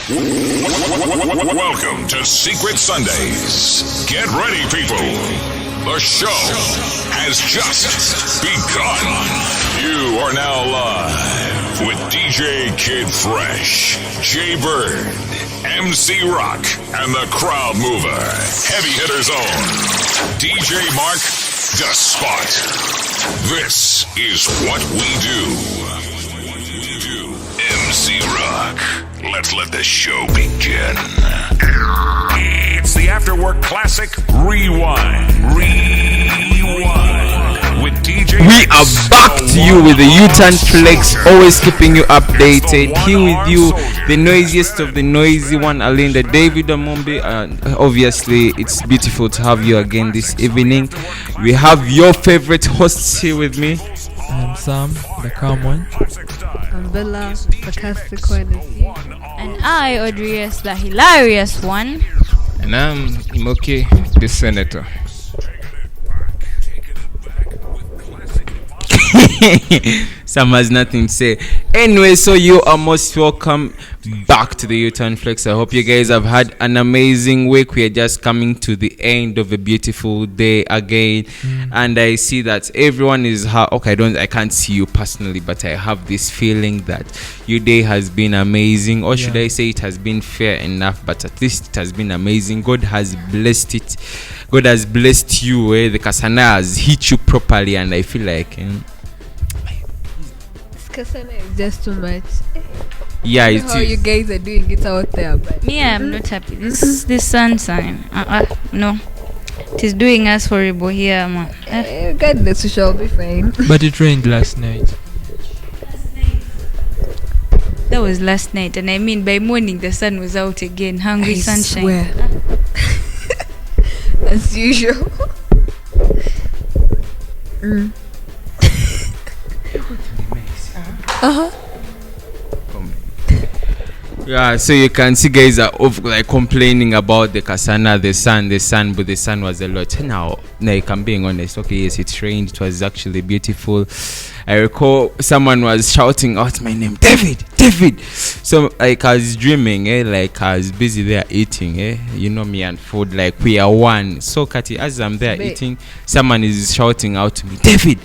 Welcome to Secret Sundays. Get ready, people. The show has just begun. You are now live with DJ Kid Fresh, Jay Bird, MC Rock, and the Crowd Mover. Heavy hitters on DJ Mark, The Spot. This is what we do. MC Rock. Let's let the show begin. It's the Afterwork Classic Rewind. With DJ. We are back to you with the U-Turn Flex, always keeping you updated. Here with you, the noisiest of the noisy one, Alinda David Amombe. Obviously, it's beautiful to have you again this evening. We have your favorite hosts here with me. I'm Sam, the calm one. I'm Bella, the sarcastic one. And I, Audrey, the hilarious one. And I'm Imoke, the senator. Sam has nothing to say. Anyway, so you are most welcome back to the U-Turn Flex. I hope you guys have had an amazing week. We are just coming to the end of a beautiful day again, and I see that everyone is I can't see you personally, but I have this feeling that your day has been amazing, or should I say it has been fair enough, but at least it has been amazing. God has blessed it. God has blessed you. The kasana has hit you properly, and I feel like Kasana is just too much. Yeah, it's how you guys are doing it out there, but me, I'm not happy. This sun sign. No, it is doing us horrible here, man. Regardless, we shall be fine. But it rained last night. That was last night, and I mean by morning the sun was out again. Hungry I sunshine. Swear. As usual. Yeah, so you can see guys are complaining about the kasana, the sun, but the sun was a lot. Now, like I'm being honest, okay, yes, it rained. It was actually beautiful. I recall someone was shouting out my name, David. So like I was dreaming, like I was busy there eating, you know me and food, like we are one. So Kati, as I'm there eating, someone is shouting out to me, David.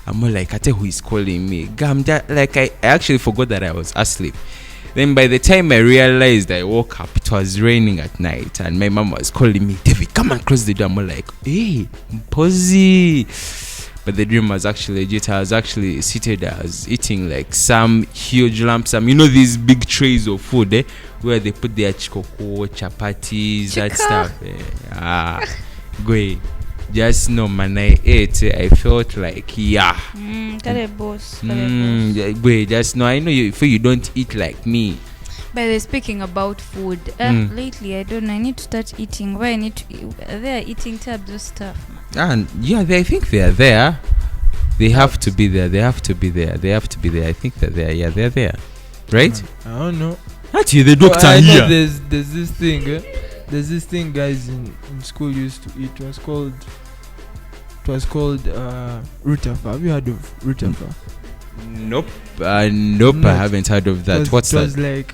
I'm more like, Kati, who is calling me? Like I actually forgot that I was asleep. Then by the time I realized I woke up, it was raining at night, and my mom was calling me, David, come and close the door. I'm like, hey, Posy. But the dream was actually legit. I was actually seated, I was eating like some huge lump sum. You know these big trays of food, where they put their chikoko, chapatis, that stuff. Go. Just no man, I ate. I felt like Boss. Just no. I know if you don't eat like me. By the speaking about food, lately I don't know. I need to start eating. Why I need to? They are eating tabs of stuff. And I think they are there. They have to be there. I think that they are. Yeah, they're there, right? I don't know. Not you, the doctor I know here. there's this thing. There's this thing guys in school used to eat. It was called Rutafa. Have you heard of Rutafa? Nope. I haven't heard of that. What's that? It was like,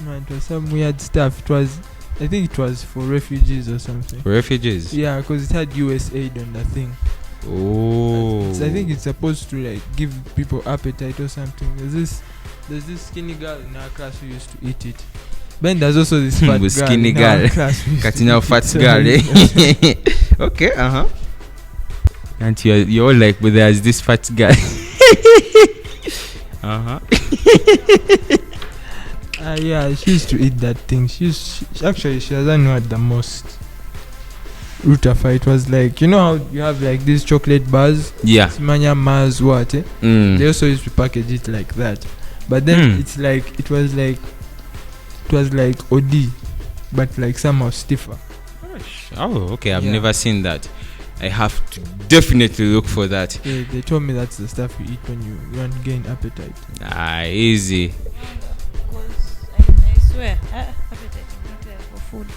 man, it was some weird stuff. I think it was for refugees or something. For refugees? Yeah, because it had USAID on the thing. Oh. I think it's supposed to like give people appetite or something. There's this skinny girl in our class who used to eat it. Then there's also this fat girl skinny in girl. our class who used to Katina eat fat it. girl. Okay, And you're all like, but there's this fat guy. Yeah, she used to eat that thing. She doesn't know the most. Rutafa, it was like, you know how you have like these chocolate bars? Yeah. Simanya Mars what? They also used to package it like that. But then it was like OD, but like somehow stiffer. Oh, okay. I've never seen that. I have to definitely look for that. Yeah, they told me that's the stuff you eat when you want to gain appetite. Easy. Because I swear, appetite is not there for food.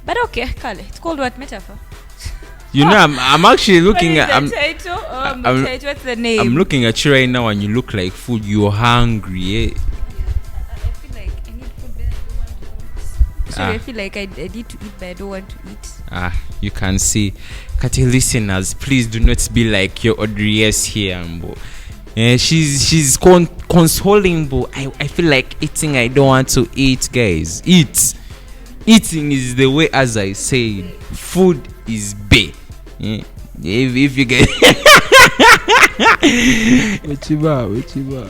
But okay, Kale, it's called what? Metaphor? You know, I'm actually looking at. What's the name? I'm looking at you right now, and you look like food. You're hungry, I feel like I need food. Sorry, I feel like I need to eat, but I don't want to eat. You can see. Kati listeners, please do not be like your Audrey's here, Mbo. She's consoling, Mbo. I feel like eating. I don't want to eat, guys. Eating is the way, as I said. Food is bae. If you get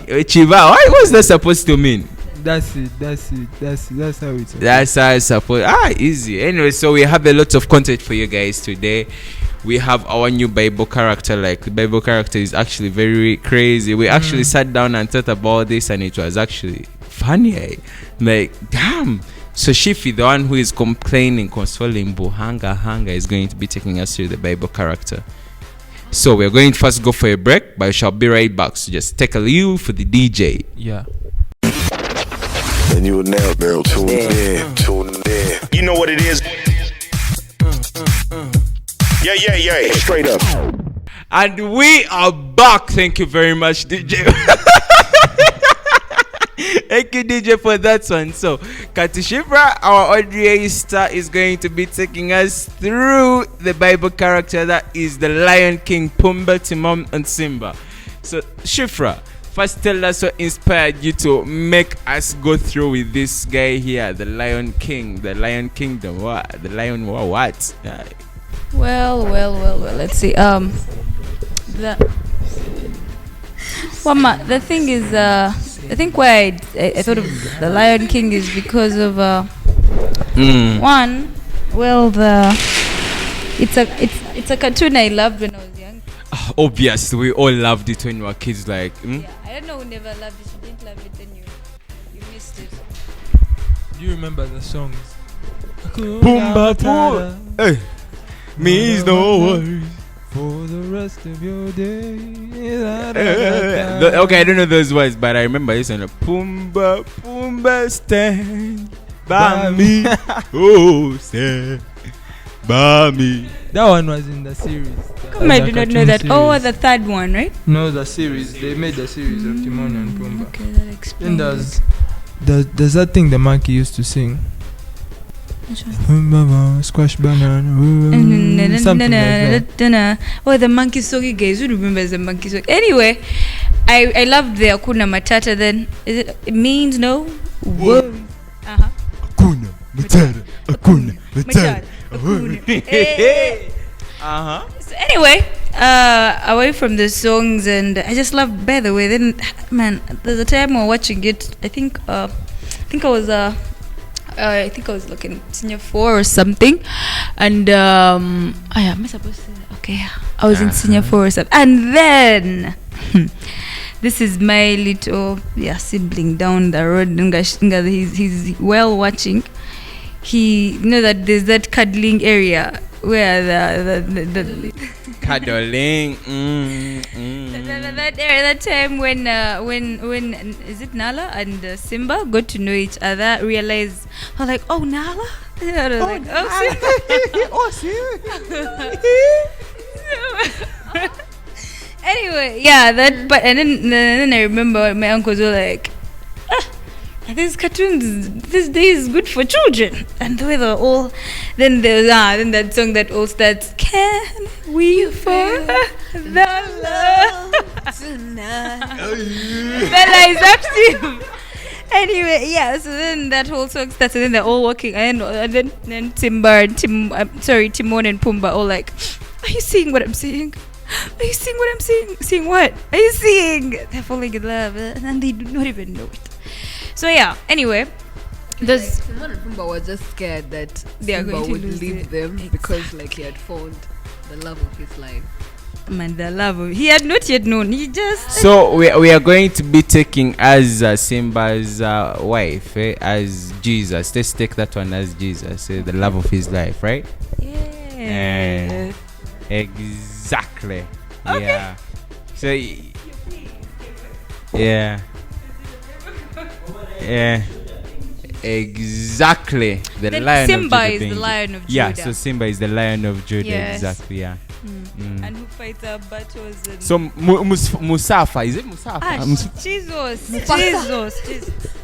Uchiba. what's that supposed to mean? That's it. That's how it's. That's how it's supposed. Easy. Anyway, so we have a lot of content for you guys today. We have our new Bible character. Like, the Bible character is actually very crazy. We actually sat down and thought about this, and it was actually funny. Like, damn. So Shifi, the one who is complaining, consoling Hanga is going to be taking us through the Bible character. So we're going to first go for a break, but we shall be right back. So just take a leave for the DJ. Yeah. And you will now tune in. You know what it is. Yeah. Straight up. And we are back. Thank you very much, DJ. Thank you, DJ, for that one. So, Kati Shifra, our Audrey star, is going to be taking us through the Bible character that is the Lion King, Pumbaa, Timon, and Simba. So, Shifra, first tell us what inspired you to make us go through with this guy here, the Lion King, the Lion Kingdom. What? The Lion what? Well. Let's see. The thing is, I think why I thought of the Lion King is because of one. Well, it's a cartoon I loved when I was young. Obviously, we all loved it when we were kids. Like, Yeah, I don't know who never loved it. You didn't love it, then you missed it. Do you remember the songs? Pumbaa, hey, means no worries. For the rest of your day. Okay, I don't know those words, but I remember this one. Pumbaa, stand by me. Oh, stand by me. That one was in the series. Come, I do not know that. Oh, the third one, right? No, the series. They made the series of Timon and Pumbaa. Okay, that explains. Then there's that thing the monkey used to sing. Squash banana. Something like that. Oh, the monkey song, you guys. Who remembers the monkey song? Anyway, I loved the Hakuna Matata. Then it means no worries. Hakuna Matata. So anyway, away from the songs, and I just love. By the way, then man, there's a time we were watching it. I think I was like in senior 4 or something, and am I supposed to? Okay, I was in senior 4 or something, and then this is my little sibling down the road. He's well watching. He that there's that cuddling area where the cuddling. That area, that time when is it Nala and Simba got to know each other, realized, I was like, oh, Nala? And I was like, oh, Simba. Anyway, but then I remember my uncles were like, these cartoons these days good for children, and the way they're all. Then there's then that song that all starts. Can we feel the love tonight? Bella is active. Anyway, so then that whole song starts, and then they're all walking, and then Timon and Pumbaa all like, are you seeing what I'm seeing? Are you seeing what I'm seeing? Seeing what? Are you seeing? They're falling in love, and they do not even know it. So anyway, Timon and Pumbaa were just scared that they are Simba going to would lose leave it. them Exactly. because he had found the love of his life. Man, the love of, he had not yet known. He just So we are going to be taking as Simba's wife as Jesus. Let's take that one as Jesus, the love of his life, right? yeah. Exactly. Okay. Yeah. So yeah. Exactly. The Then lion Simba of Judah is the being- Lion of Yeah, Judah. so Simba is the lion of Judah. Yes. Exactly. Yeah. And who fights our battles and So Musafa, is it Musafa? Jesus.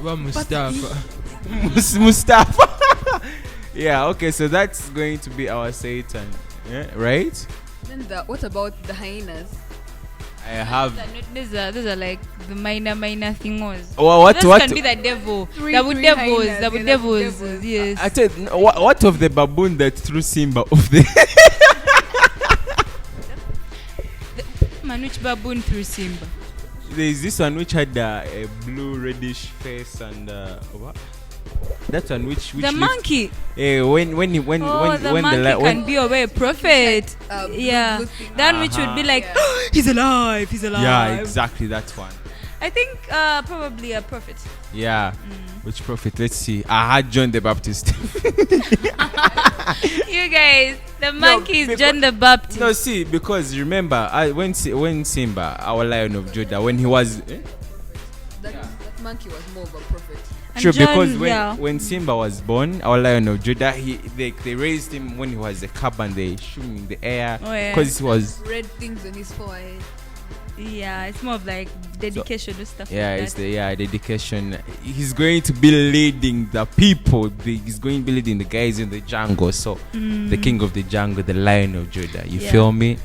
About Mustafa. Mustafa. Yeah, okay, so that's going to be our Satan, right? Then what about the hyenas? I have. Those are like the minor thingos. What? Those can be the devil. Three Double devils. hyenas, Double yeah, devils. devils. Yes. I said, what of the baboon that threw Simba off the? Man, which baboon through Simba? There's this one which had a blue reddish face and what? That one which The monkey. when The when monkey can be a prophet. Yeah. blue thing. That which would be like, Uh-huh. he's alive. He's alive. yeah, exactly that one. I think probably a prophet. Yeah. Which prophet? Let's see. I had John the Baptist. You guys, the monkey is because- John the Baptist. No, see, because remember, when Simba, our Lion of Judah, when he was That monkey was more of a prophet. And sure, John, because yeah. when Simba was born, our Lion of Judah, they raised him when he was a cub and they shoot him in the air Oh, yeah. because he was Red things on his forehead. Yeah, it's more of like dedication and stuff. yeah, like it's that. the dedication. He's going to be leading the people. He's going to be leading the guys in the jungle. So the king of the jungle, the Lion of Judah. You Yeah. feel me?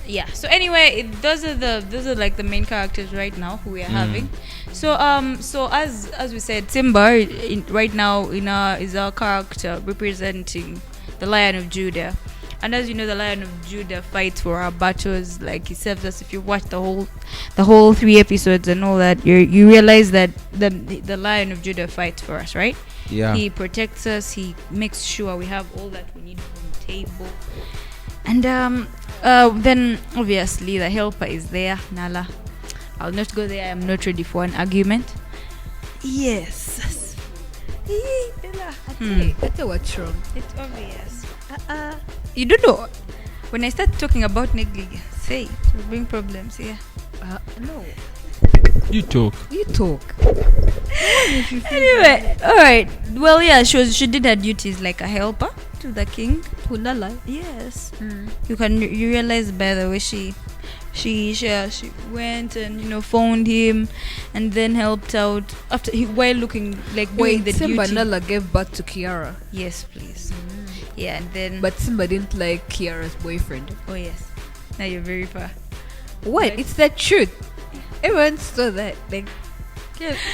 Yeah. So anyway, those are like the main characters right now who we are having. So so as we said, Simba right now is our character representing the Lion of Judah. And as you know, the Lion of Judah fights for our battles. Like he serves us. If you watch the whole 3 episodes and all that, you realize that the Lion of Judah fights for us, right? Yeah. He protects us. He makes sure we have all that we need from the table. And then obviously the helper is there, Nala. I'll not go there. I'm not ready for an argument. Yes. That's what's wrong. It's obvious. You don't know. When I start talking about negligence, say it will bring problems here. No. You talk. You talk. Anyway, all right. Well, yeah, she did her duties like a helper to the king. Hulala. Yes. You realize by the way she went and phoned him and then helped out after while looking like doing Wait, the Simba duty. Nala gave birth to Kiara. Yes, please. Yeah, and then But Simba didn't like Kiara's boyfriend. oh yes, now you're very far. What? Like- It's the truth. Everyone saw that. Like,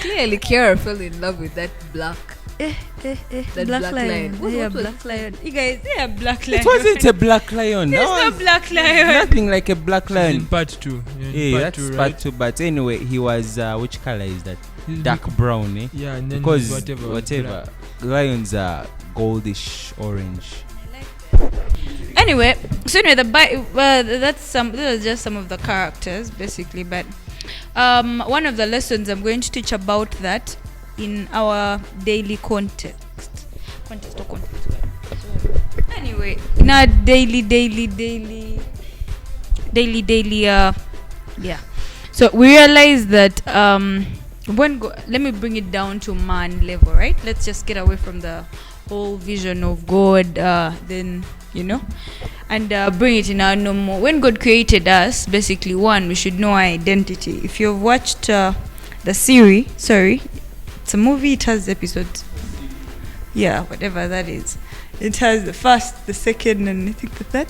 clearly Kiara fell in love with that black. That Black black lion. lion. What Yeah, was it? black lion. You guys, yeah, black lion. It wasn't a black lion. There's That no was black lion. nothing like a black In lion. part 2. Yeah, that's part 2. But anyway, he was which color is that? Dark brown, eh? Yeah, and then Because whatever. was whatever, lions are goldish orange. Anyway, so anyway, those are just some of the characters basically. But one of the lessons I'm going to teach about that in our daily context. Anyway, in our daily. Yeah. So we realize that let me bring it down to man level, right? Let's just get away from the whole vision of God, then and bring it in our normal. When God created us, basically, we should know our identity. If you've watched the series, it's a movie. It has episodes. Yeah, whatever that is. It has the first, the second, and I think the third.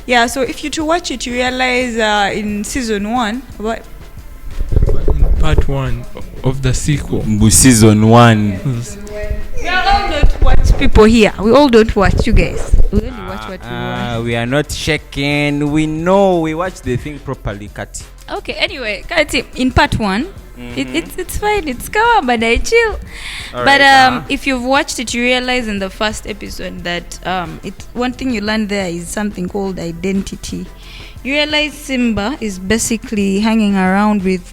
Yeah, so if you to watch it, you realize in season 1, what? in part 1 of the sequel. Season 1. We all don't watch people here. We all don't watch, you guys. We only watch what we want. We are not shaking. We know we watch the thing properly, Kati. Okay, anyway, Kati, in part 1, it's fine. It's calm, but I chill. But if you've watched it, you realize in the first episode that one thing you learn there is something called identity. You realize Simba is basically hanging around with,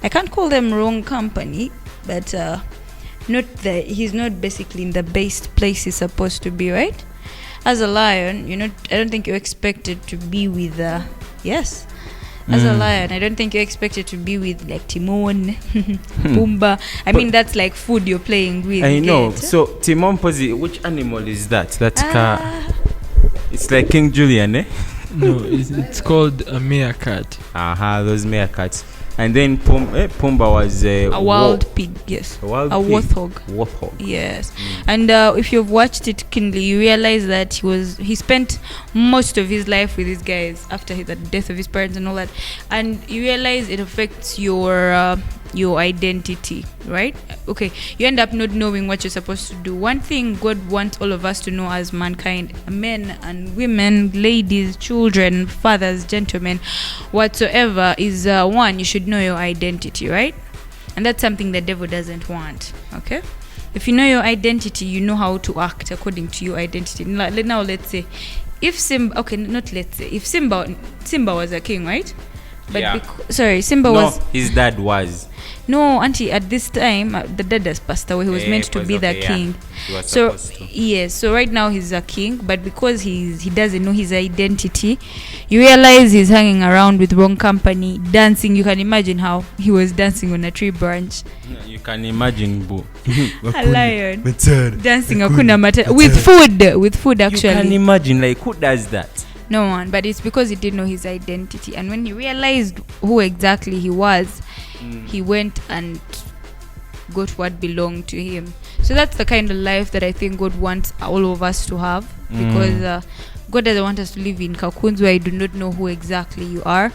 I can't call them wrong company, but he's not basically in the best place he's supposed to be, right? As a lion, I don't think you're expected to be with yes. As a lion, I don't think you're expected to be with like Timon, Pumbaa. I mean, that's like food you're playing with. I know. Get? So Timon Posey, which animal is that? That's it's like King Julian, eh? No, it's called a meerkat. Those meerkats. And then Pumbaa was a wild pig, yes. A wild A pig. warthog. Warthog. Yes. And if you've watched it keenly, you realize that he spent most of his life with these guys after the death of his parents and all that. And you realize it affects your identity, right? Okay, you end up not knowing what you're supposed to do. One thing God wants all of us to know as mankind, men and women, ladies, children, fathers, gentlemen, whatsoever, is one, you should know your identity, right? And that's something the devil doesn't want. Okay, if you know your identity, you know how to act according to your identity. Now let's say if Simba was a king, right? But Yeah. Simba was his dad was. no, auntie. At this time, the dad has passed away. He was meant to be the king. He was So supposed to. yes, so right now he's a king, but because he doesn't know his identity, you realize he's hanging around with wrong company, dancing. You can imagine how he was dancing on a tree branch. You can imagine, boo. A lion dancing Hakuna Matata with food You can actually. imagine, like, who does that? No one, but it's because he didn't know his identity, and when he realized who exactly he was, he went and got what belonged to him. So that's the kind of life that I think God wants all of us to have, because God doesn't want us to live in cocoons where you do not know who exactly you are,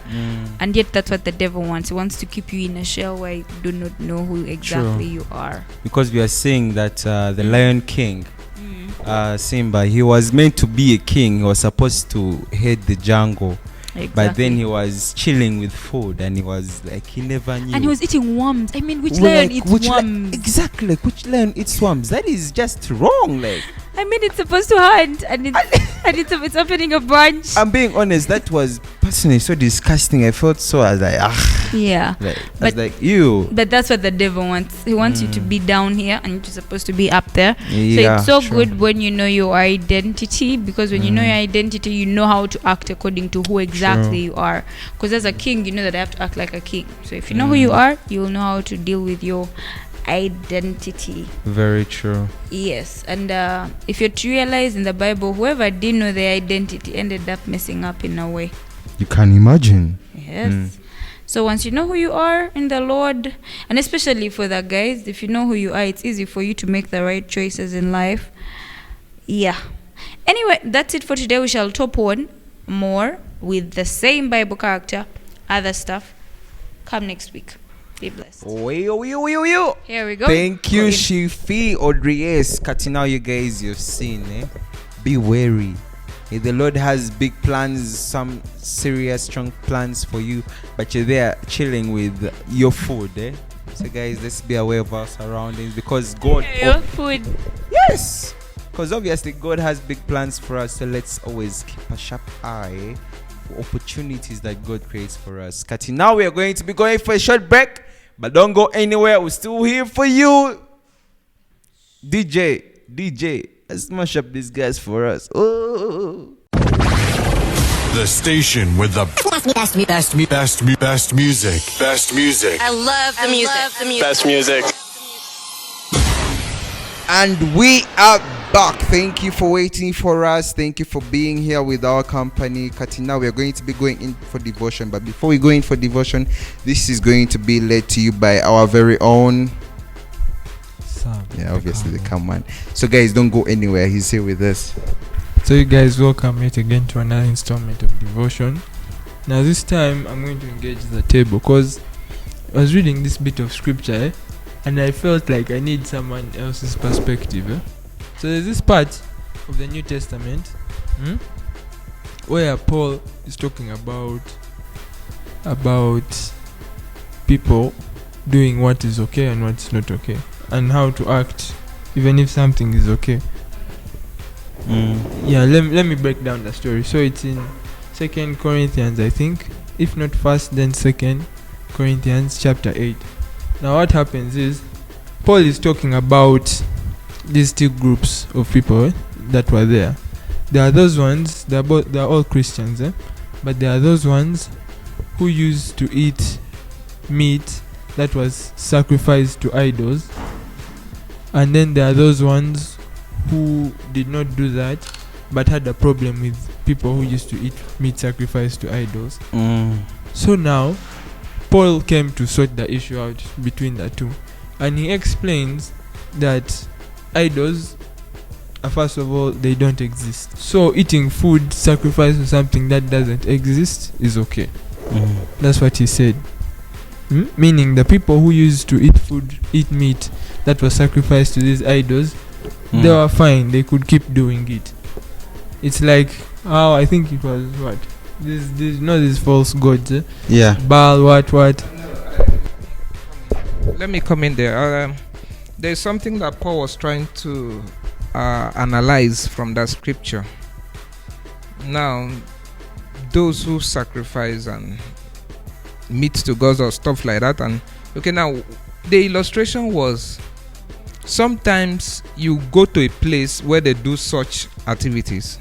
and yet that's what the devil wants. He wants to keep you in a shell where you do not know who exactly you are. Because we are saying that the Lion King, Simba, he was meant to be a king. He was supposed to head the jungle. Exactly. But then he was chilling with food, and he was like, he never knew. And he was eating worms. I mean, which Well, lion like, eats worms? exactly, like, which lion eats worms? That is just wrong. Like, I mean, it's supposed to hunt, and it's opening a branch. I'm being honest, that was personally so disgusting. I felt so, I was like, Yeah. like, I was But- like, you. But that's what the devil wants. He wants you to be down here, and you're supposed to be up there. Yeah, so it's so true. good when you know your identity, because when you know your identity, you know how to act according to who exactly you are. Because as a king, you know that I have to act like a king. So if you know who you are, you will know how to deal with your identity. Very true. Yes. And if you're to realize in the Bible, whoever didn't know their identity ended up messing up in a way. You can imagine. Yes. So once you know who you are in the Lord, and especially for the guys, if you know who you are, it's easy for you to make the right choices in life. Yeah. Anyway, that's it for today. We shall top on more with the same Bible character, other stuff. Come next week. Be blessed. Here we go. Thank you, Go in. Shifi Audrey. Cutting out, you guys, you've seen, Be wary. The Lord has big plans, some serious, strong plans for you, but you're there chilling with your food, So, guys, let's be aware of our surroundings, because God. Your food. Yes! Because obviously, God has big plans for us, so let's always keep a sharp eye for opportunities that God creates for us. Kati, now we are going to be going for a short break, but don't go anywhere. We're still here for you. DJ, let's smash up these guys for us. Oh. The station with the best music. Best music. I love the music. Best music. And we are back. Thank you for waiting for us. Thank you for being here with our company. Katina, we are going to be going in for devotion. But before we go in for devotion, this is going to be led to you by our very own Sam. Yeah, obviously, come on. So, guys, don't go anywhere. He's here with us. So you guys, welcome yet again to another installment of devotion. Now this time I'm going to engage the table, because I was reading this bit of scripture, and I felt like I need someone else's perspective. So there's this part of the New Testament where Paul is talking about people doing what is okay and what's not okay, and how to act even if something is okay. Yeah, let me break down the story. So it's in 2 Corinthians, I think, if not first, then 2 Corinthians chapter 8. Now what happens is Paul is talking about these two groups of people that were there. There are those ones, they're all Christians, but there are those ones who used to eat meat that was sacrificed to idols, and then there are those ones who did not do that but had a problem with people who used to eat meat sacrificed to idols. So now Paul came to sort the issue out between the two, and he explains that idols, first of all, they don't exist. So eating food sacrificed to something that doesn't exist is okay. That's what he said. Meaning the people who used to eat meat that was sacrificed to these idols, they were fine. They could keep doing it. It's like how I think it was what these false gods. Yeah. Baal, what? Let me come in there. There's something that Paul was trying to analyze from that scripture. Now, those who sacrifice and meat to gods or stuff like that, and okay, now the illustration was sometimes you go to a place where they do such activities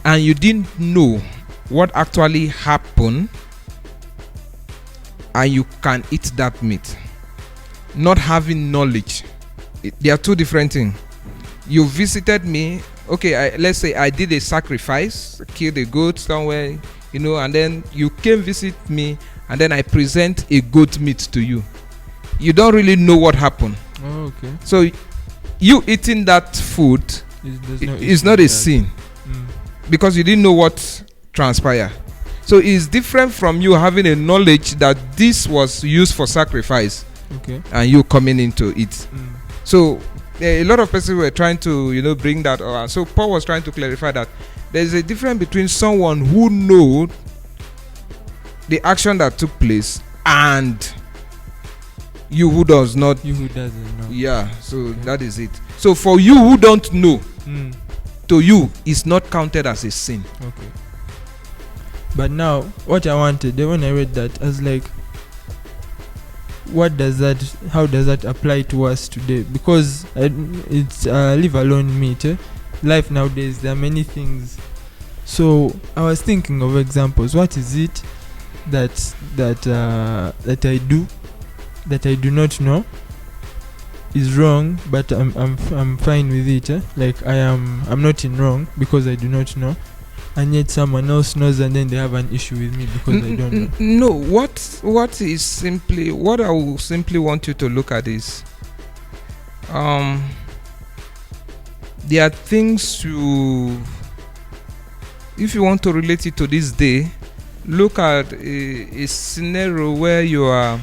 and you didn't know what actually happened, and you can eat that meat not having knowledge. They are two different things. You visited me, okay, let's say I did a sacrifice, killed a goat somewhere, and then you came visit me, and then I present a goat meat to you. You don't really know what happened. Oh, okay. So you eating that food is not a sin, because you didn't know what transpired. So it's different from you having a knowledge that this was used for sacrifice, okay, and you coming into it. So a lot of people were trying to bring that up. So Paul was trying to clarify that there's a difference between someone who knows the action that took place and you who does not. You who doesn't know. Yeah, so that is it. So for you who don't know, to you it's not counted as a sin. Okay. But now, what I wanted, when I read that, I was like, how does that apply to us today? Because it's live alone meat. Life nowadays, there are many things. So I was thinking of examples. What is it that I do that I do not know is wrong, but I'm fine with it. Like I'm not in wrong because I do not know, and yet someone else knows, and then they have an issue with me because I don't know. No, what I will simply want you to look at is there are things if you want to relate it to this day, look at a scenario where you are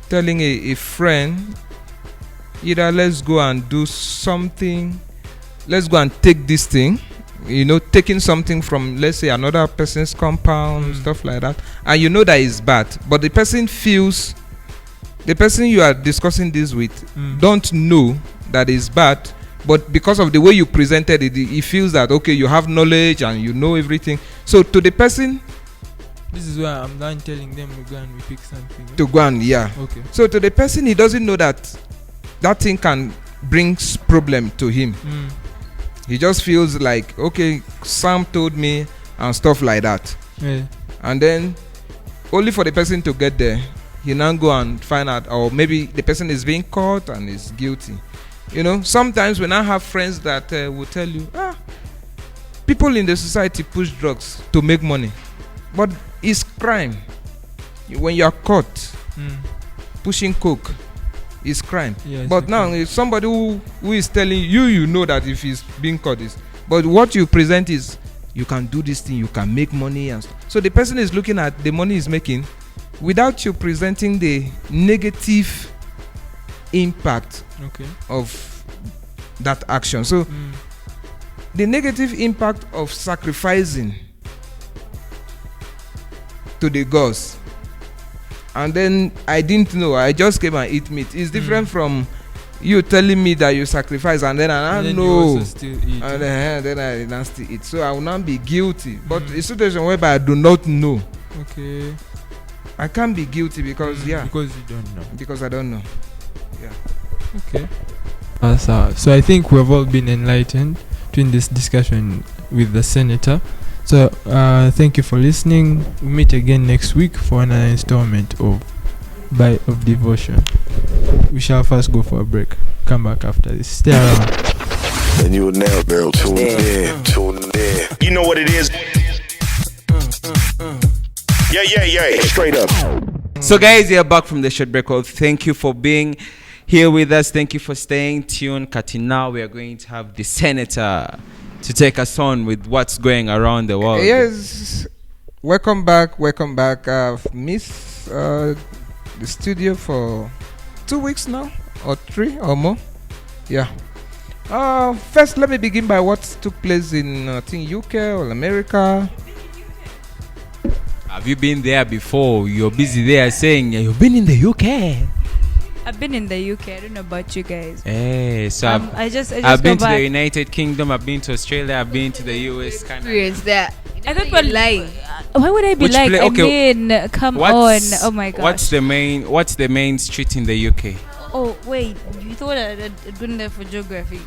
telling a friend, either let's go and do something, let's go and take this thing, taking something from, let's say, another person's compound, stuff like that, and that is bad, but the person you are discussing this with don't know that is bad, but because of the way you presented it, he feels that, okay, you have knowledge and you know everything. So to the person, this is why I'm not telling them we go and we pick something. To go and, yeah. Okay. So to the person, he doesn't know that thing can bring problem to him. He just feels like, okay, Sam told me and stuff like that. Yeah. And then only for the person to get there, he now go and find out, or maybe the person is being caught and is guilty. Sometimes when I have friends that will tell you, people in the society push drugs to make money, but it's crime. When you are caught pushing coke, it's crime. Yes, but now if somebody who is telling you know that if he's being caught is, but what you present is, you can do this thing, you can make money, and so the person is looking at the money he's making without you presenting the negative impact of that action. So the negative impact of sacrificing to the gods, and then I didn't know, I just came and eat meat, is different from you telling me that you sacrifice and then I don't know, and then I didn't still eat, so I will not be guilty. But a situation whereby I do not know, okay, I can't be guilty because because you don't know, because I don't know. Okay. So I think we've all been enlightened during this discussion with the senator. So thank you for listening. We'll meet again next week for another installment of Devotion. We shall first go for a break. Come back after this. Stay around. And you will now, girl, tune in. You know what it is. Yeah. Straight up. So, guys, we are back from the short break. Thank you for being here with us. Thank you for staying tuned. Cutting now, we are going to have the senator to take us on with what's going around the world. Yes, welcome back. I've missed the studio for 2 weeks now, or 3 or more. Yeah. First, let me begin by what took place in I think UK or America. Have you been there before? You're busy there saying you've been in the UK. I've been in the UK. I don't know about you guys. Hey, so I just I've been to back. the United Kingdom. I've been to Australia. I've been to the US. Experience that. I thought we're lying. Why would I be Which like? play- okay, I mean, come on. Oh my gosh. What's the main street in the UK? Oh wait, you thought I'd been there for geography?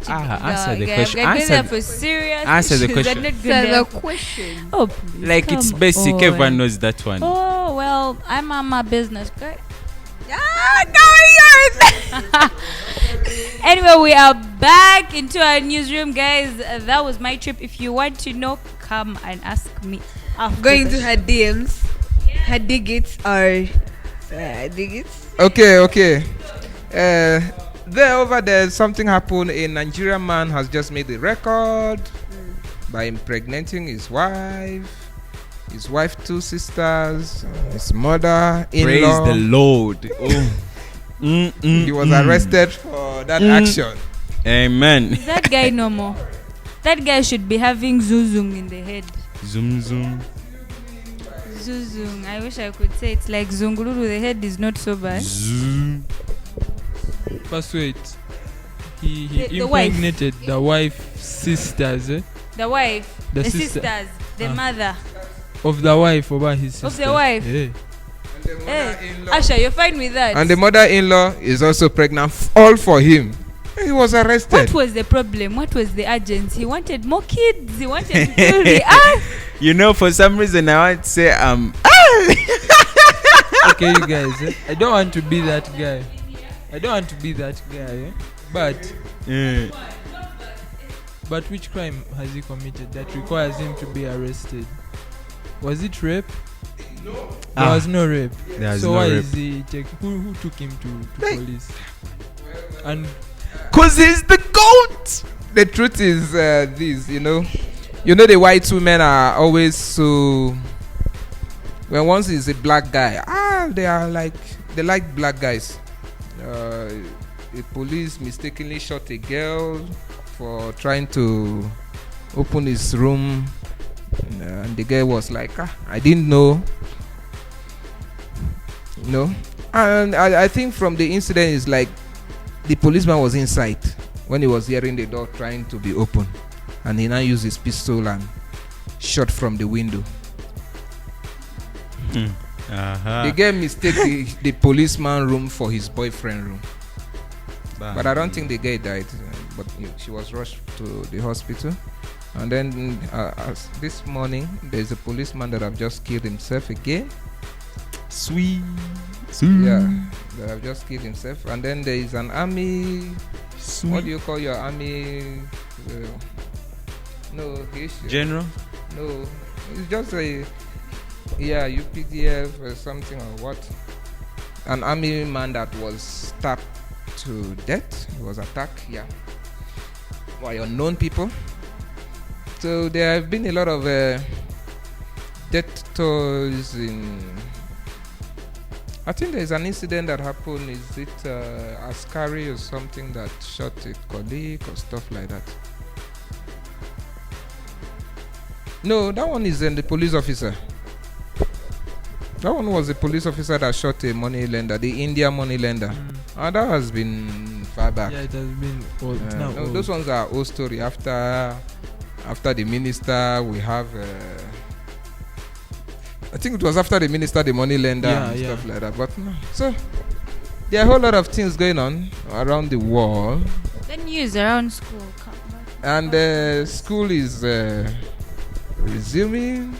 Answer the question. I've been there for serious. Answer the issues. question. I've not been there. question. Oh, please, Like it's come basic. on. Everyone knows that one. Oh well, I'm on my business, okay? Anyway, we are back into our newsroom, guys. That was my trip. If you want to know, come and ask me. After Going the to her DMs. Her digits are digits. Okay. Over there, something happened. A Nigerian man has just made a record by impregnating his wife, 2 sisters, his mother-in-law. Praise the Lord. Oh. He was arrested for that action. Amen. Is that guy normal? That guy should be having zuzung in the head. Zoom. Zuzung. I wish I could say it's like zungururu. The head is not so bad. Zoom. First wait. He The wife. impregnated the wife's sisters, The wife, The the sister. sisters, the mother of the wife over his sister. of the wife. Yeah. Hey, Asha, you're fine with that? And the mother-in-law is also pregnant, all for him. He was arrested. What was the problem? What was the urgency? He wanted more kids. He wanted to fill the You know, for some reason, I want to say Okay, you guys. I don't want to be that guy. But which crime has he committed that requires him to be arrested? Was it rape? There was no rape. So why is he who took him to police? And because he's the GOAT. The truth is this, the white women are always so. When once is a black guy, they like black guys. The police mistakenly shot a girl for trying to open his room, and the girl was like, I didn't know. And I think from the incident is like the policeman was inside when he was hearing the door trying to be open, and he now used his pistol and shot from the window. The girl mistake the policeman room for his boyfriend room. But I don't think the guy died. But she was rushed to the hospital. And then this morning, there's a policeman that have just killed himself again. Sweet. Yeah, that have just killed himself. And then there is an army. What do you call your army? General? No, it's just a UPDF or something or what. An army man that was stabbed to death. He was attacked, by unknown people. So there have been a lot of death tolls in. I think there's an incident that happened. Is it Askari or something that shot a colleague or stuff like that? No, that one is the police officer. That one was a police officer that shot a money lender, the India money lender. That has been far back. Yeah, it has been old. Old. Those ones are old story. After the minister, we have. I think it was after the minister, the money lender, and stuff like that. But no. So there are a whole lot of things going on around the world. The news around school. And school is resuming.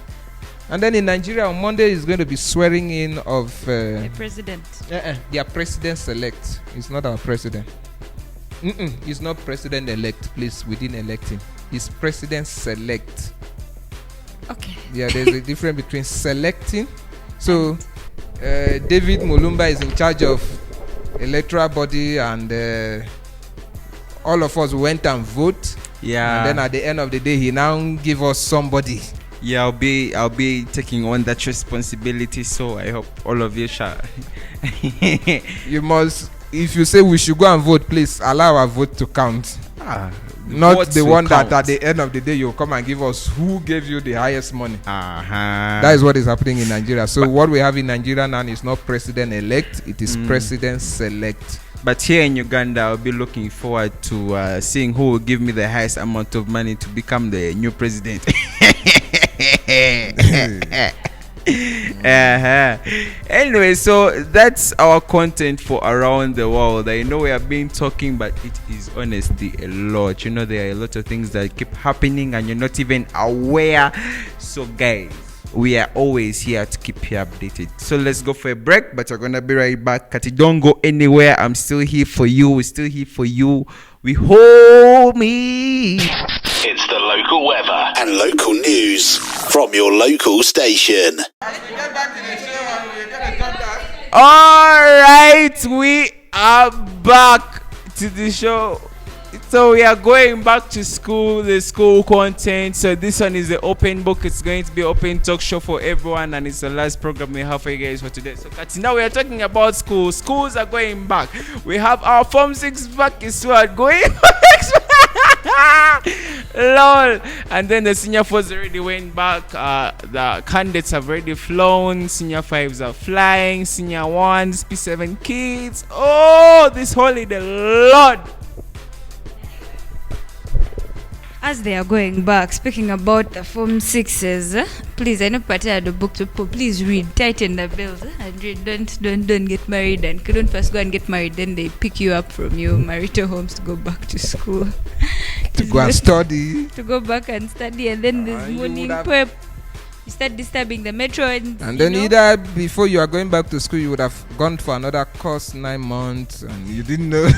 And then in Nigeria on Monday is going to be swearing in of the president. Their president-elect. It's not our president. He's not president-elect. Please, we didn't elect him. He's president-select. Okay. Yeah, there's a difference between selecting. So, David Mulumba is in charge of electoral body, and all of us went and vote. Yeah. And then at the end of the day, he now give us somebody. Yeah, I'll be taking on that responsibility. So I hope all of you shall. You must, if you say we should go and vote, please allow our vote to count. Not the one that at the end of the day you'll come and give us who gave you the highest money. That is what is happening in Nigeria. So what we have in Nigeria now is not president elect, it is president select. But here in Uganda, I'll be looking forward to seeing who will give me the highest amount of money to become the new president. Anyway, so that's our content for around the world. I know we have been talking, but it is honestly a lot. You know, there are a lot of things that keep happening and you're not even aware. So guys, we are always here to keep you updated. So let's go for a break, but we're gonna be right back. Kati, don't go anywhere. I'm still here for you. We're still here for you. We hold me. It's the local weather and local news from your local station. All right, we are back to the show. So we are going back to school, the school content. So this one is the open book. It's going to be open talk show for everyone, and it's the last program we have for you guys for today. So now we are talking about school. Schools are going back. We have our Form 6 back is what going back. Lol. And then the senior 4s already went back. The candidates have already flown. Senior 5s are flying. Senior 1s, P7 kids. Oh, this holiday, Lord. As they are going back, speaking about the Form 6s, please, I know Pati had a book to put. Please read, tighten the bells, and read. Don't get married, and don't first go and get married. Then they pick you up from your marital homes to go back to school. To go and study. To go back and study, and then this morning prep. You start disturbing the metro, and then either before you are going back to school, you would have gone for another course 9 months, and you didn't know.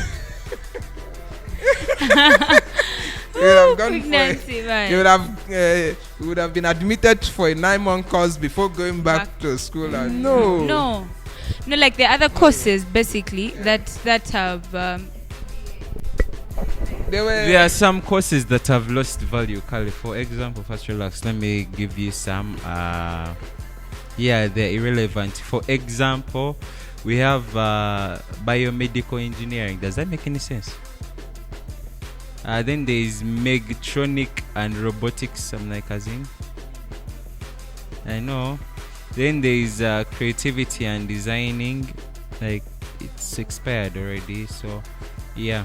You would have been admitted for a 9-month course before going back to school. And no, like the other courses basically that have. There are some courses that have lost value, Kali. For example, first relax. Let me give you some. They're irrelevant. For example, we have biomedical engineering. Does that make any sense? Then there is mechatronic and robotics. I'm like, as in, I know. Then there is creativity and designing. Like, it's expired already. So, yeah.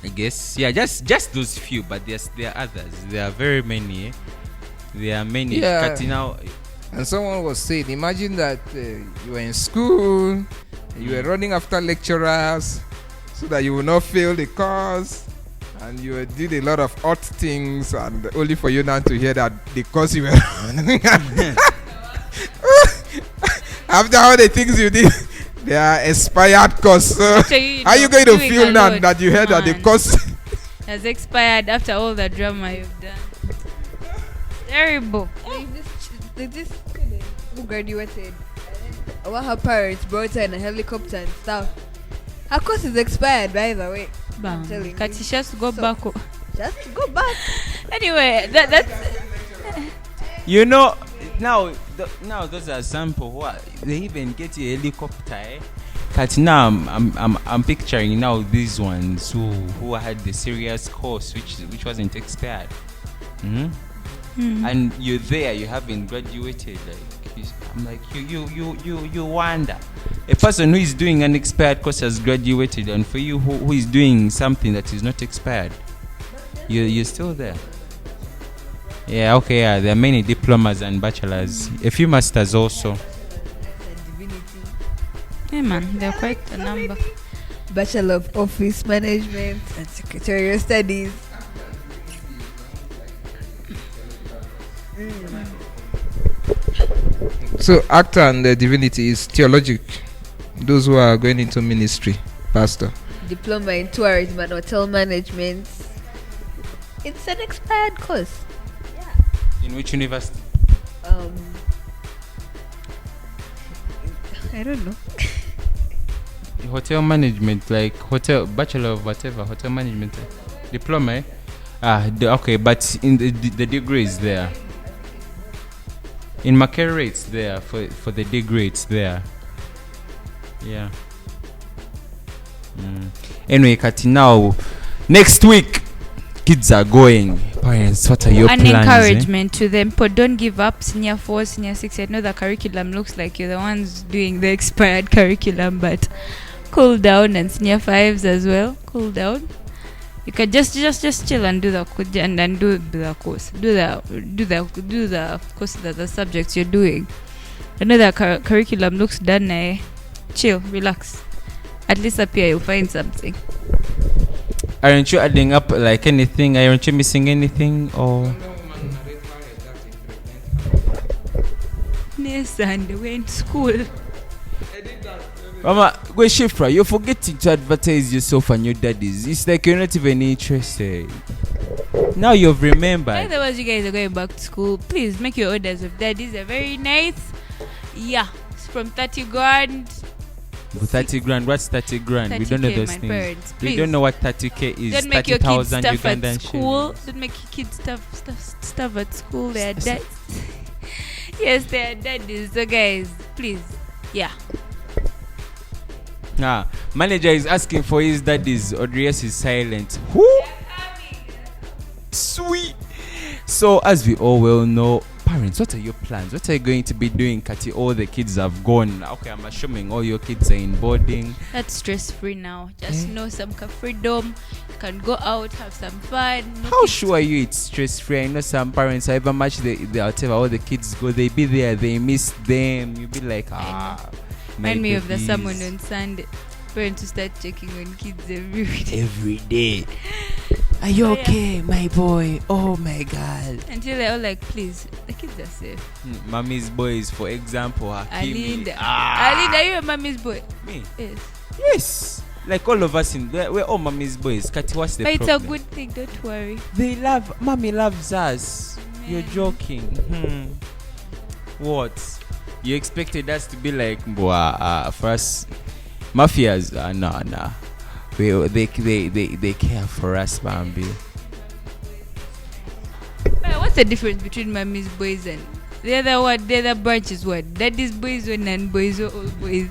I guess, yeah, just those few. But there are others. There are very many. There are many. Yeah. Now, and someone was saying, imagine that you were in school, you were running after lecturers, so that you will not fail the course, and you did a lot of odd things, and only for you now to hear that the course you were after all the things you did, they are expired course. So how are you going to feel now that you heard that the course has expired after all the drama you've done? Terrible. This who graduated, what her parents brought her in a helicopter and stuff. Her course is expired, by the way. I'm telling you. She has to go back. Just to go back. Anyway, that's. You know, now those are sample. What they even get a helicopter. But now I'm picturing now these ones who had the serious course which wasn't expired. And you're there, you haven't graduated. Like, I'm like, you wonder. A person who is doing an expired course has graduated, and for you who is doing something that is not expired, you're still there. Yeah, okay, yeah. There are many diplomas and bachelors, a few masters also. Hey man, they're quite a number. Bachelor of Office Management and Secretarial Studies. So actor and divinity is theologic. Those who are going into ministry, pastor. Diploma in tourism and hotel management. It's an expired course. In which university? I don't know. Hotel management, like hotel bachelor of whatever, hotel management diploma. Okay, but in the degree is there. In Makerere it's there for the degree it's there. Yeah. Anyway, Kati, now next week kids are going. Parents, what are your An plans? encouragement to them. But don't give up. Senior 4, senior 6. I know the curriculum looks like you're the ones doing the expired curriculum, but cool down. And senior 5s as well. Cool down. You can just chill and do the and do the course. Do the course, the subjects you're doing. I know the curriculum looks done. Chill, relax. At least up here you'll find something. Aren't you adding up like anything? Aren't you missing anything? Or Yes, and they went school. Mama, go Shifra, you're forgetting to advertise yourself and your daddies. It's like you're not even interested. Now you've remembered. Otherwise, you guys are going back to school. Please make your orders of daddies. They're very nice. Yeah, it's from 30 grand. 30 grand, what's 30 grand? We don't know 30K, those my things. parents, We please. don't know what 30k is. Don't make your kids 30,000 stuff at Ugandan school. shillings. Don't make your kids stuff at school. They're dads. Yes, they're daddies. So guys, please, yeah. Manager is asking for his daddies. Audrey is silent. Who? Sweet. So as we all well know, parents, what are your plans? What are you going to be doing, Kati? All the kids have gone. Okay, I'm assuming all your kids are in boarding. That's stress free now. Just know some freedom. You can go out, have some fun. No How kids. sure are you it's stress free? I know some parents, however much they whatever all the kids go, they be there, they miss them. You be like, Remind me of the babies. sermon on Sunday. Parents to start checking on kids every day. Are you okay, my boy? Oh my God. Until they're all like, please, the kids are safe. Mommy's boys, for example, Hakimi. Alinda, are you a mommy's boy? Me? Yes. Yes. Like all of us we're all mommy's boys. Kati, what's the But problem? it's a good thing, don't worry. Mommy loves us. Man. You're joking. What? You expected us to be like, for us, mafias? Nah. They care for us, Bambi. What's the difference between mommy's boys and the other branch is what? Daddy's boys or non-boys or all boys?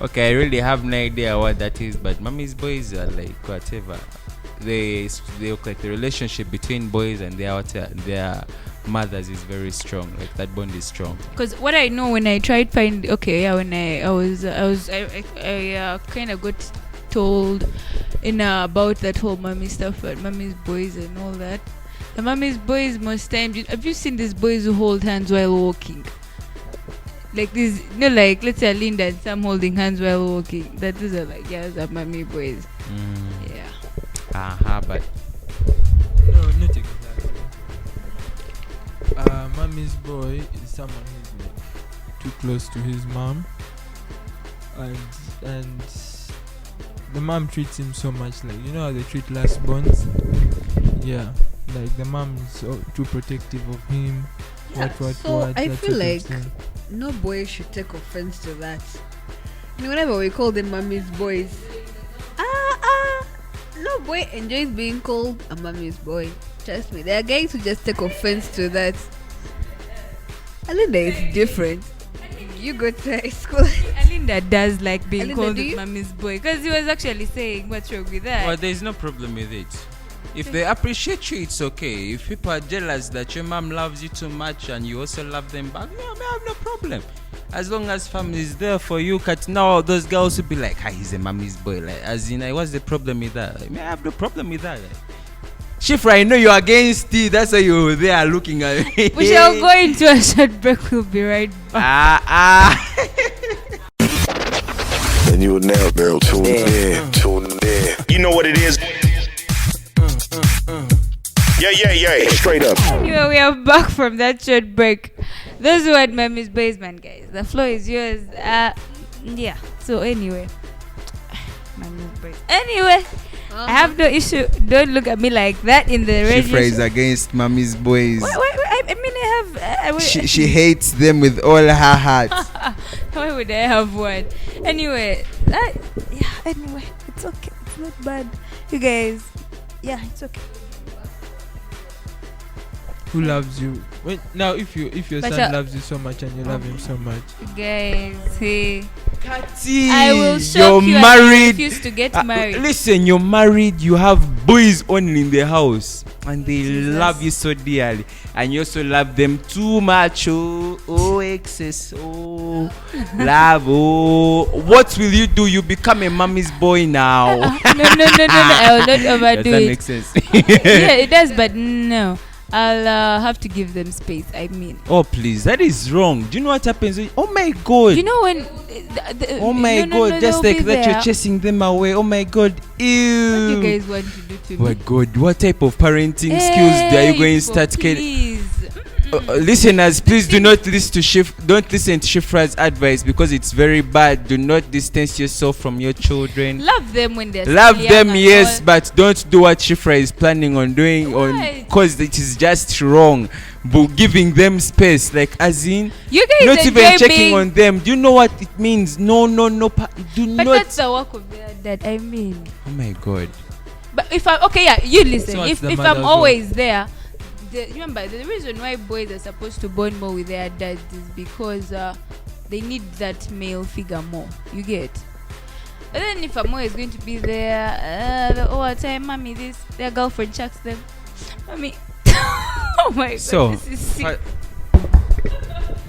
Okay, I really have no idea what that is, but mommy's boys are like whatever. They look like the relationship between boys and their mothers is very strong. Like that bond is strong. Because what I know when I tried when I kind of got told about that whole mommy stuff, but mommy's boys and all that. The mommy's boys most times. Have you seen these boys who hold hands while walking? Like these, like let's say Linda and Sam holding hands while walking. These are like those are mommy boys. Yeah. But No, not exactly. Mommy's boy is someone who's like too close to his mom, and the mom treats him so much like, you know how they treat last bonds. Yeah, like the mom is too protective of him. Yeah, What, so I that feel sort of like thing. no boy should take offense to that. Whenever we call them mommy's boys, no boy enjoys being called a mommy's boy. Trust me, there are guys who just take offense to that. Alinda is different. You go to high school. Alinda does like being Alinda, called do his you? mommy's boy because he was actually saying what's wrong with that. well, there's no problem with it. If they appreciate you, it's okay. If people are jealous that your mom loves you too much and you also love them back, no, I have no problem. As long as family is there for you, now those girls will be like, he's a mommy's boy. Like, as in, what's the problem with that? I have no problem with that. Shifra, I know you're against it. That's why you're there looking at me. We shall go into a short break. We'll be right back. And you now, girl, tune in. You know what it is. Yeah. Straight up. Anyway, we are back from that short break. Those who had mommy's basement, guys, the floor is yours. Yeah. So anyway, mommy's boys. Anyway, I have no issue. Don't look at me like that in the Shifra is radio. against mommy's boys. Wait, I She hates them with all her heart. Why would I have one? Anyway, anyway, it's okay. It's not bad. You guys, yeah, it's okay. Who loves you? Now, if your But son loves you so much and you love him so much, Guys, hey, Kati, I will shock you're you. married. I refuse to get married. Listen, you're married. You have boys only in the house, and they Jesus. love you so dearly, and you also love them too much. Oh, excess. Oh, love. Oh, what will you do? You become a mommy's boy now. No. I will not overdo Does that it. make sense? Yeah, it does, but no. I'll have to give them space. I mean, Oh, please, that is wrong. Do you know what happens? Oh my God. you know when? Oh my God, just like that you're chasing them away. Oh my God, What ew. you guys want to do to Oh my me? God, what type of parenting skills are you going to start getting? Please. Listeners, please do not listen to Don't listen to Shifra's advice because it's very bad. Do not distance yourself from your children. Love them when they're Love still them, young and yes, all. but don't do what Shifra is planning on doing Why? because it is just wrong. But giving them space, like as in, You guys not enjoy even checking being, on them. Do you know what it means? No. Do but not. that's the work of their dad. I mean, Oh my God. but if I'm okay, yeah, you listen. So what's the if mother's I'm work? always there, remember the reason why boys are supposed to bond more with their dads is because they need that male figure more. You get. And then if I'm always going to be there, the whole time, mommy, their girlfriend chucks them, mommy. Oh my God, So, this is sick.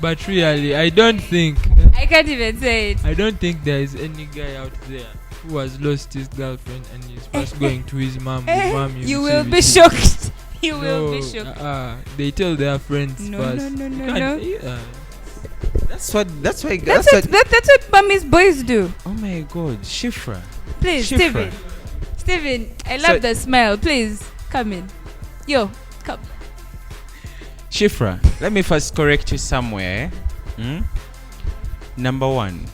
but really, I don't think I can't even say it. I don't think there is any guy out there who has lost his girlfriend and is first going to his mom. With mom, You will be shocked. You will be shocked. They tell their friends No, first. no, You no, can't- no. That's what. That's what mommy's boys do. Oh my God, Shifra. Please, Shifra. Steven, I love the smile. Please, come in. Yo, come. Shifra, let me first correct you somewhere. Number one,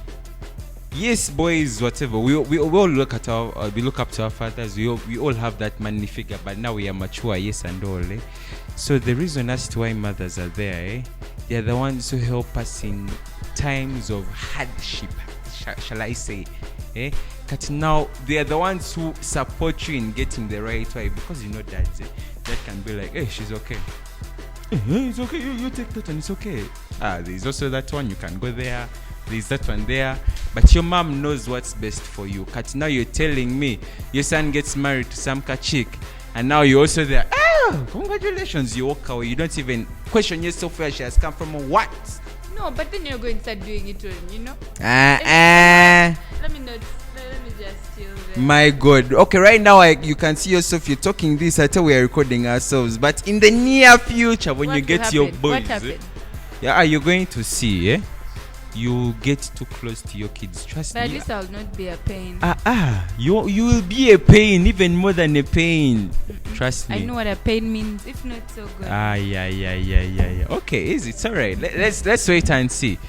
yes, boys, whatever. We all look at we look up to our fathers. We all have that manly figure, but now we are mature, yes and all. So the reason as to why mothers are there, they are the ones who help us in times of hardship. Shall I say? But now they are the ones who support you in getting the right way because you know dads. That can be like, hey, she's okay. It's okay, you take that and it's okay. There's also that one, you can go there. There's that one there. But your mom knows what's best for you. Kat, now you're telling me your son gets married to some chick and now you're also there. Congratulations, you walk away. You don't even question yourself where she has come from or what. No, but then you're going to start doing it, you know? Let me just chill there. My God. Okay, right now you can see yourself. You're talking this until we are recording ourselves. But in the near future, when What you will get your happen? boys, What happened? you're going to see, you get too close to your kids. Trust But at me. least I'll not be a pain. You will be a pain, even more than a pain. Trust me. I know what a pain means. If not, so good. Yeah. Okay, easy. It's alright. Let's wait and see.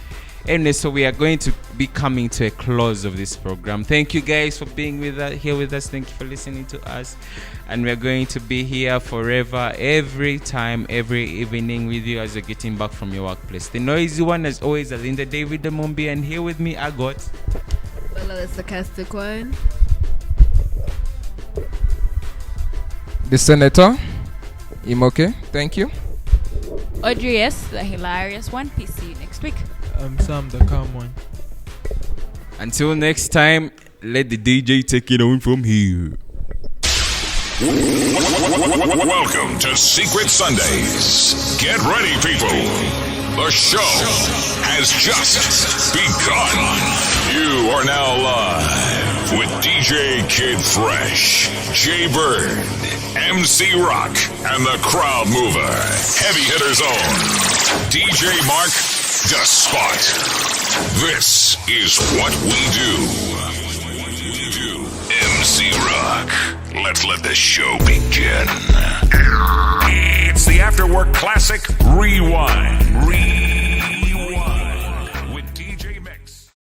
Anyway, so we are going to be coming to a close of this program. Thank you guys for being here with us. Thank you for listening to us. And we're going to be here forever, every time, every evening with you as you're getting back from your workplace. The noisy one, as always, Alinda David Mumbi, and here with me, I got The sarcastic one. The Senator, Imoke, thank you. Audrey, yes, the hilarious one. Peace. See you next week. Sam, the calm one. Until next time, let the DJ take it on from here. Welcome to Secret Sundays. Get ready, people. The show has just begun. You are now live with DJ Kid Fresh, Jay Bird, MC Rock, and the Crowd Mover. Heavy Hitters Own, DJ Mark, The Spot. This is what we do. MC Rock. Let's let the show begin. It's the After Work Classic Rewind.